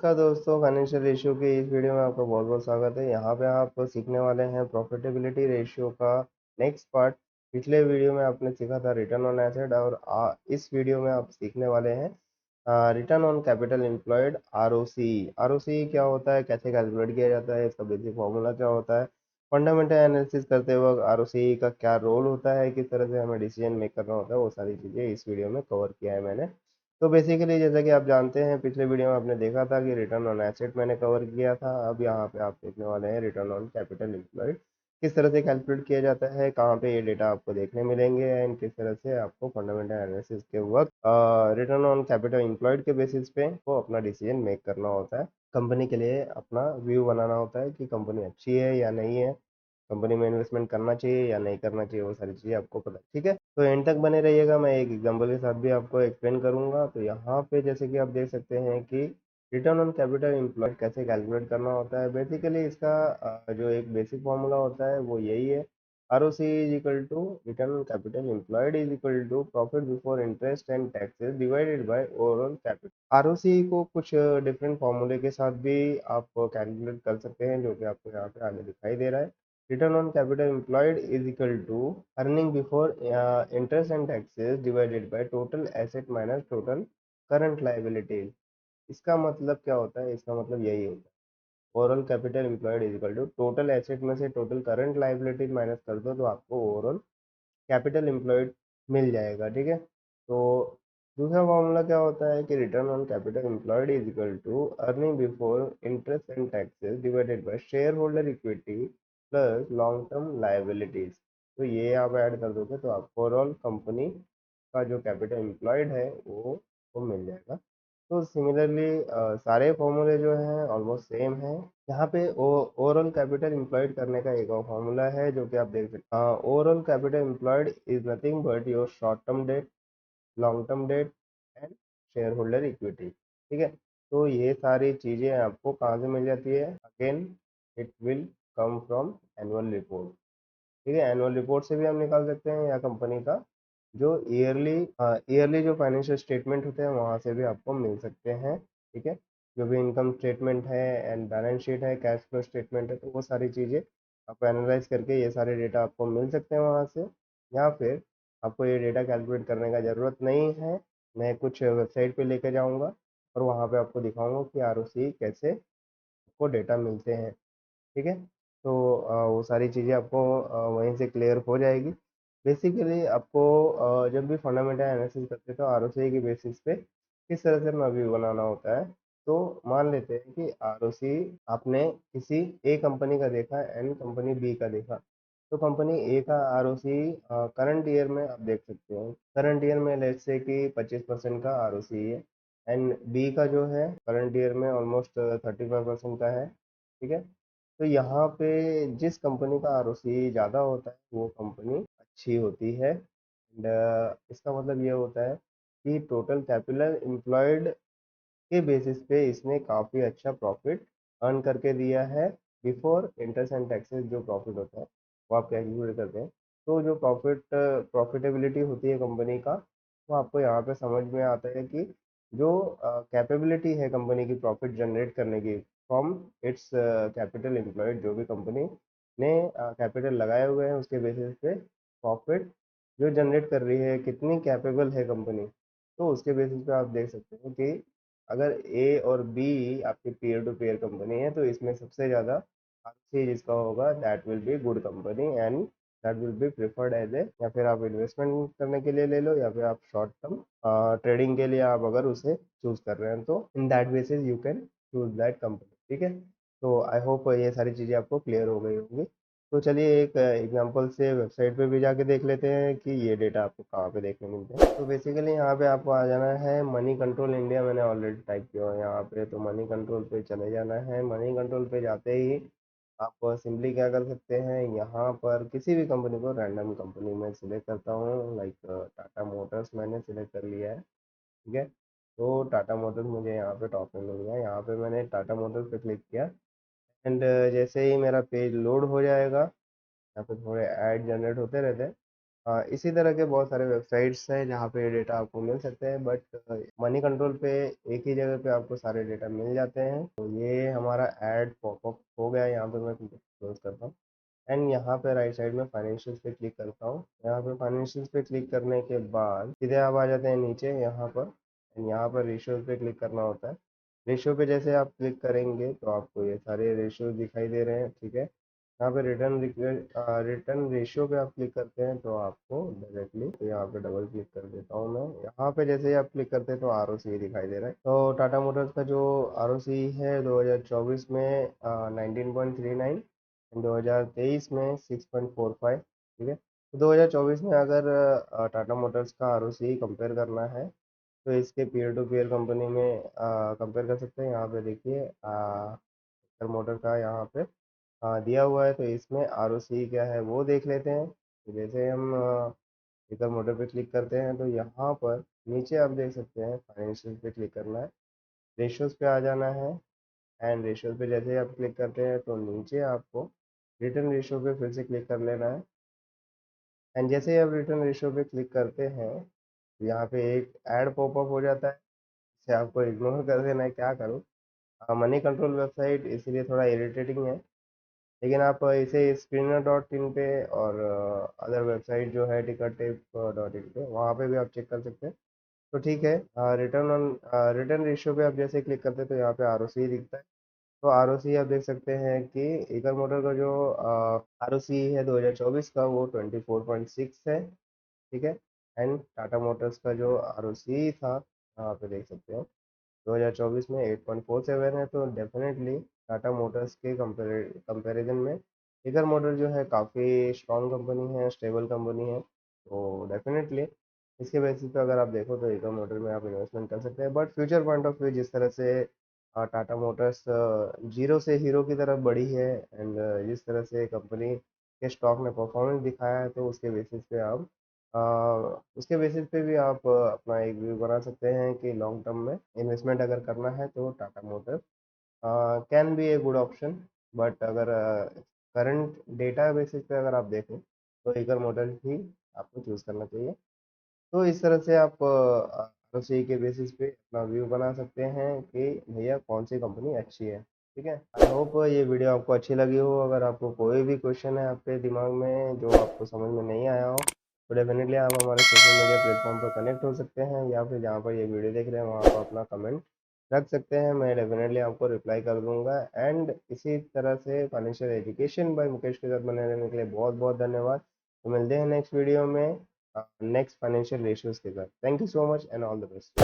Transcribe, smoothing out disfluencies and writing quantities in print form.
नमस्कार दोस्तों, financial ratio के इस वीडियो में आपका बहुत-बहुत स्वागत है। यहाँ पे आप सीखने वाले हैं प्रॉफिटेबिलिटी रेशियो का नेक्स्ट पार्ट। पिछले वीडियो में आपने सीखा था रिटर्न ऑन एसेट और इस वीडियो में आप सीखने वाले हैं return on capital employed ROC. ROC क्या होता है, कैसे कैलकुलेट किया जाता है, इसका बेसिक फॉर्मूला क्या होता है, फंडामेंटल एनालिसिस करते वक्त आरओसी का क्या रोल होता है, किस तरह से हमें डिसीजन मेक करना होता है, वो सारी चीज़ें इस वीडियो में कवर किया है मैंने। तो बेसिकली जैसा कि आप जानते हैं, पिछले वीडियो में आपने देखा था कि रिटर्न ऑन एसेट मैंने कवर किया था। अब यहाँ पे आप देखने वाले हैं रिटर्न ऑन कैपिटल एम्प्लॉयड किस तरह से कैलकुलेट किया जाता है, कहाँ पे ये डेटा आपको देखने मिलेंगे एंड किस तरह से आपको फंडामेंटल एनालिसिस के वक्त रिटर्न ऑन कैपिटल एम्प्लॉयड के बेसिस पे वो अपना डिसीजन मेक करना होता है। कंपनी के लिए अपना व्यू बनाना होता है कि कंपनी अच्छी है या नहीं है, कंपनी में इन्वेस्टमेंट करना चाहिए या नहीं करना चाहिए, वो सारी चीज़ें आपको पता है। ठीक है, तो एंड तक बने रहिएगा, मैं एक एग्जांपल के साथ भी आपको एक्सप्लेन करूंगा। तो यहाँ पे जैसे कि आप देख सकते हैं कि रिटर्न ऑन कैपिटल एम्प्लॉयड कैसे कैलकुलेट करना होता है। बेसिकली इसका जो एक बेसिक फॉर्मूला होता है वो यही है। R O C is equal to return on capital employed is equal to profit before interest and taxes divided by overall capital. R O C को कुछ डिफरेंट फॉर्मूले के साथ भी आप कैलकुलेट कर सकते हैं, जो कि आपको यहाँ पे आगे दिखाई दे रहा है। Return on capital employed is equal to earning before interest and taxes divided by total asset minus total current liabilities। इसका मतलब क्या होता है, इसका मतलब यही होता है overall capital employed is equal to total asset में से टोटल करंट लाइबिलिटीज माइनस कर दो तो आपको ओवरऑल कैपिटल एम्प्लॉयड मिल जाएगा। ठीक है, तो दूसरा फॉर्मूला क्या होता है कि return on capital employed is equal to earning before interest and taxes divided by shareholder equity plus long term liabilities. तो ये आप ऐड कर दोगे तो आपको ओवरऑल कंपनी का जो कैपिटल एम्प्लॉयड है वो मिल जाएगा। तो सिमिलरली सारे फॉर्मूले जो हैं ऑलमोस्ट सेम हैं। यहाँ पे ओवरऑल कैपिटल एम्प्लॉयड करने का एक और फॉर्मूला है जो कि आप देख सकते हैं। Overall capital employed is nothing but your short term debt, long term debt and share holder equity. ठीक है, तो ये सारी चीज़ें आपको कहाँ से मिल जाती है, again it will come from annual report. ठीक है, एनुअल रिपोर्ट से भी हम निकाल सकते हैं या कंपनी का जो ईयरली ईयरली जो फाइनेंशियल स्टेटमेंट होते हैं वहाँ से भी आपको मिल सकते हैं। ठीक है, जो भी इनकम स्टेटमेंट है एंड बैलेंस शीट है, कैश फ्लो स्टेटमेंट है, तो वो सारी चीज़ें आप एनालाइज करके ये सारे डेटा आपको मिल सकते हैं वहाँ से। या फिर आपको ये डेटा कैलकुलेट करने का ज़रूरत नहीं है, मैं कुछ वेबसाइट पे लेके जाऊँगा और वहाँ पे आपको दिखाऊंगा कि आरओसी कैसे आपको डेटा मिलते हैं। ठीक है, तो वो सारी चीज़ें आपको वहीं से क्लियर हो जाएगी। बेसिकली आपको जब भी फंडामेंटल एनालिसिस करते हैं तो आरओसी के बेसिस पे किस तरह से अपना व्यू बनाना होता है। तो मान लेते हैं कि आरओसी आपने किसी ए कंपनी का देखा एंड कंपनी बी का देखा। तो कंपनी ए का आरओसी करंट ईयर में आप देख सकते हो, करंट ईयर में लेट्स से कि 25% का आरओसी है एंड बी का जो है करंट ईयर में ऑलमोस्ट 35% का है। ठीक है, तो यहाँ पे जिस कंपनी का आरओसी ज़्यादा होता है वो कंपनी अच्छी होती है एंड इसका मतलब ये होता है कि टोटल कैपिटल एम्प्लॉयड के बेसिस पे इसने काफ़ी अच्छा प्रॉफिट अर्न करके दिया है। बिफोर इंटरेस्ट एंड टैक्सेस जो प्रॉफिट होता है वो आप कैलकुलेट करते हैं। तो जो प्रॉफिटेबिलिटी होती है कंपनी का, वो आपको यहाँ पे समझ में आता है कि जो कैपेबिलिटी है कंपनी की प्रॉफिट जनरेट करने की फ्रॉम इट्स कैपिटल एम्प्लॉयड, जो भी कंपनी ने कैपिटल लगाए हुए हैं उसके बेसिस पे प्रॉफिट जो जनरेट कर रही है, कितनी कैपेबल है कंपनी। तो उसके बेसिस पे आप देख सकते हैं कि अगर ए और बी आपकी पीयर टू पीयर कंपनी है तो इसमें सबसे ज़्यादा अच्छी जिसका होगा that will be good company and that will be preferred as a, या फिर आप इन्वेस्टमेंट करने के लिए ले लो या फिर आप शॉर्ट टर्म ट्रेडिंग के लिए आप अगर उसे चूज कर रहे हैं तो in that basis you can choose that company. ठीक है, तो आई होप ये सारी चीज़ें आपको क्लियर हो गई होंगी। तो चलिए एक एग्जांपल से वेबसाइट पे भी जाके देख लेते हैं कि ये डेटा आपको कहाँ पे देखने मिलते हैं। तो बेसिकली यहाँ पे आपको आ जाना है मनी कंट्रोल इंडिया, मैंने ऑलरेडी टाइप किया है यहाँ पे, तो मनी कंट्रोल पे चले जाना है। मनी कंट्रोल पे जाते ही आप सिंपली क्या कर सकते हैं, यहाँ पर किसी भी कंपनी को रैंडम कंपनी में सिलेक्ट करता हूँ, लाइक टाटा मोटर्स मैंने सिलेक्ट कर लिया है। ठीक है, तो टाटा मोटर्स मुझे यहाँ पे टॉप में मिल गया, यहाँ पे मैंने टाटा मोटर्स पे क्लिक किया एंड जैसे ही मेरा पेज लोड हो जाएगा, यहाँ पे थोड़े ऐड जनरेट होते रहते हैं, इसी तरह के बहुत सारे वेबसाइट्स हैं जहाँ पे ये डेटा आपको मिल सकते हैं, बट मनी कंट्रोल पे एक ही जगह पे आपको सारे डेटा मिल जाते हैं। तो ये हमारा ऐड पॉपअप हो गया, यहाँ पे मैं क्लोज करता हूँ एंड यहाँ पे राइट साइड में फाइनेंशियल्स पे क्लिक करता हूँ। यहाँ पे फाइनेंशियल्स पे क्लिक करने के बाद सीधे आप आ जाते हैं नीचे यहाँ पर, एंड यहाँ पर रेशियोज पे क्लिक करना होता है। रेशियो पे जैसे आप क्लिक करेंगे तो आपको ये सारे रेशियो दिखाई दे रहे हैं, ठीक है। यहाँ पे रिटर्न रेशियो पे आप क्लिक करते हैं तो आपको डायरेक्टली, तो यहाँ पे डबल क्लिक कर देता हूँ मैं। यहाँ पे जैसे ही आप क्लिक करते हैं तो आरओसी दिखाई दे रहा है। तो टाटा मोटर्स का जो आरओसी है 2024 में 19.39, 2023 में 6.45, ठीक है। तो 2024 में अगर टाटा मोटर्स का आरओसी कंपेयर करना है तो इसके पीयर टू पीयर कंपनी में कंपेयर कर सकते हैं। यहाँ पे देखिए मोटर का यहाँ पे दिया हुआ है, तो इसमें आरओसी क्या है वो देख लेते हैं। तो जैसे हम स्पीकर मोटर पे क्लिक करते हैं तो यहाँ पर नीचे आप देख सकते हैं फाइनेंशियल पे क्लिक करना है, रेशियोज पे आ जाना है एंड रेशियोज पे जैसे ही आप क्लिक करते हैं तो नीचे आपको रिटर्न रेशियो पे फिर से क्लिक कर लेना है। एंड जैसे ही आप रिटर्न रेशियो पे क्लिक करते हैं तो यहाँ पे एक ऐड पॉपअप हो जाता है, इसे आपको इग्नोर कर देना है। क्या करूँ, मनी कंट्रोल वेबसाइट इसीलिए थोड़ा इरिटेटिंग है, लेकिन आप इसे स्क्रीनर डॉट इन पे और अदर वेबसाइट जो है टिकट टिप डॉट इन पे, वहाँ पे भी आप चेक कर सकते हैं। तो ठीक है, रिटर्न रेशियो पे आप जैसे क्लिक करते हैं तो यहाँ पे आरओसी दिखता है। तो आरओसी आप देख सकते हैं कि ईकर मोटर का जो आरओसी है 2024 का वो 24.6 है, ठीक है। एंड टाटा मोटर्स का जो आरओसी था यहाँ पे देख सकते हैं 2024 में 8.47 है। तो डेफिनेटली टाटा मोटर्स के कंपैरिजन में ईकर मोटर जो है काफ़ी स्ट्रॉन्ग कंपनी है, स्टेबल कंपनी है। तो डेफिनेटली इसके बेसिस पे अगर आप देखो तो ईकर मोटर में आप इन्वेस्टमेंट कर सकते हैं। But future point of view जिस तरह से टाटा मोटर्स जीरो से हीरो की तरफ बढ़ी है एंड जिस तरह से कंपनी के स्टॉक ने परफॉर्मेंस दिखाया है, तो उसके बेसिस पे भी आप अपना एक व्यू बना सकते हैं कि लॉन्ग टर्म में इन्वेस्टमेंट अगर करना है तो Tata Motors can be a good option. But अगर करंट डेटा बेसिस पे अगर आप देखें तो ईकर मोटर्स ही आपको चूज़ करना चाहिए। तो इस तरह से आप आरओसी के बेसिस पे अपना व्यू बना सकते हैं कि भैया कौन सी कंपनी अच्छी है, ठीक है। आई होप ये वीडियो आपको अच्छी लगी हो। अगर आपको कोई भी क्वेश्चन है आपके दिमाग में जो आपको समझ में नहीं आया हो तो डेफिनेटली आप हमारे सोशल मीडिया प्लेटफॉर्म पर कनेक्ट हो सकते हैं, या फिर जहाँ पर ये वीडियो देख रहे हैं वहाँ पर अपना कमेंट रख सकते हैं। मैं डेफिनेटली आपको रिप्लाई कर दूंगा। एंड इसी तरह से फाइनेंशियल एजुकेशन बाय मुकेश के साथ बने रहने के लिए बहुत बहुत धन्यवाद। तो मिलते हैं नेक्स्ट वीडियो में नेक्स्ट फाइनेंशियल रेशियोज के साथ। Thank you so much and all the best.